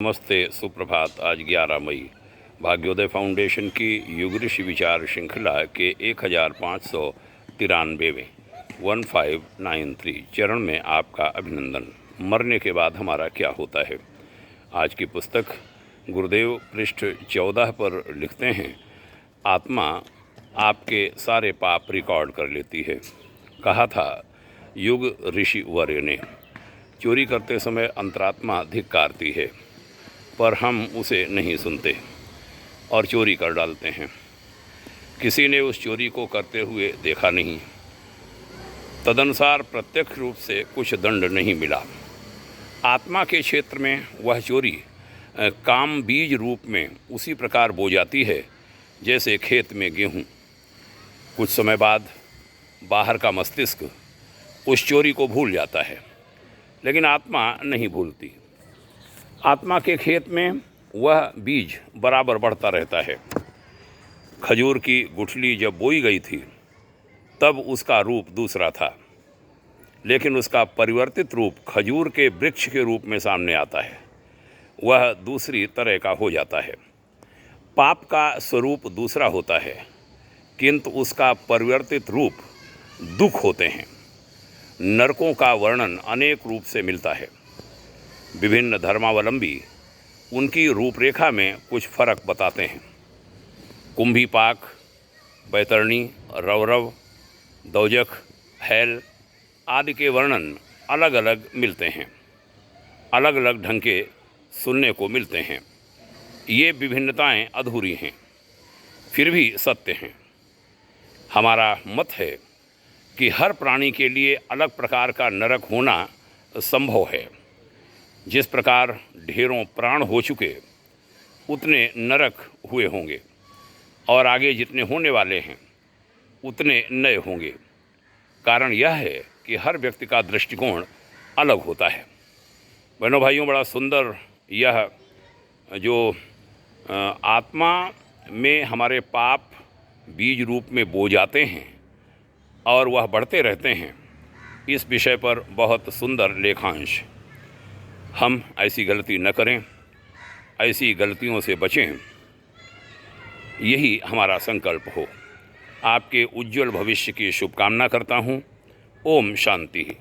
नमस्ते, सुप्रभात। आज 11 मई भाग्योदय फाउंडेशन की युग ऋषि विचार श्रृंखला के 1593वें 1593 चरण में आपका अभिनंदन। मरने के बाद हमारा क्या होता है। आज की पुस्तक गुरुदेव पृष्ठ 14 पर लिखते हैं, आत्मा आपके सारे पाप रिकॉर्ड कर लेती है। कहा था युग ऋषि वर्य ने, चोरी करते समय अंतरात्मा धिक्कारती है, पर हम उसे नहीं सुनते और चोरी कर डालते हैं। किसी ने उस चोरी को करते हुए देखा नहीं, तदनुसार प्रत्यक्ष रूप से कुछ दंड नहीं मिला। आत्मा के क्षेत्र में वह चोरी काम बीज रूप में उसी प्रकार बो जाती है जैसे खेत में गेहूँ। कुछ समय बाद बाहर का मस्तिष्क उस चोरी को भूल जाता है, लेकिन आत्मा नहीं भूलती। आत्मा के खेत में वह बीज बराबर बढ़ता रहता है। खजूर की गुठली जब बोई गई थी तब उसका रूप दूसरा था, लेकिन उसका परिवर्तित रूप खजूर के वृक्ष के रूप में सामने आता है। वह दूसरी तरह का हो जाता है। पाप का स्वरूप दूसरा होता है, किंतु उसका परिवर्तित रूप दुख होते हैं। नरकों का वर्णन अनेक रूप से मिलता है। विभिन्न धर्मावलंबी उनकी रूपरेखा में कुछ फर्क बताते हैं। कुंभीपाक, बैतरणी, रौरव, दौजक, हैल आदि के वर्णन अलग अलग मिलते हैं, अलग अलग ढंग के सुनने को मिलते हैं। ये विभिन्नताएं अधूरी हैं, फिर भी सत्य हैं। हमारा मत है कि हर प्राणी के लिए अलग प्रकार का नरक होना संभव है। जिस प्रकार ढेरों प्राण हो चुके उतने नरक हुए होंगे, और आगे जितने होने वाले हैं उतने नए होंगे। कारण यह है कि हर व्यक्ति का दृष्टिकोण अलग होता है। बहनों भाइयों, बड़ा सुंदर यह जो आत्मा में हमारे पाप बीज रूप में बो जाते हैं और वह बढ़ते रहते हैं, इस विषय पर बहुत सुंदर लेखांश। हम ऐसी गलती न करें, ऐसी गलतियों से बचें, यही हमारा संकल्प हो। आपके उज्जवल भविष्य की शुभकामना करता हूँ। ओम शांति।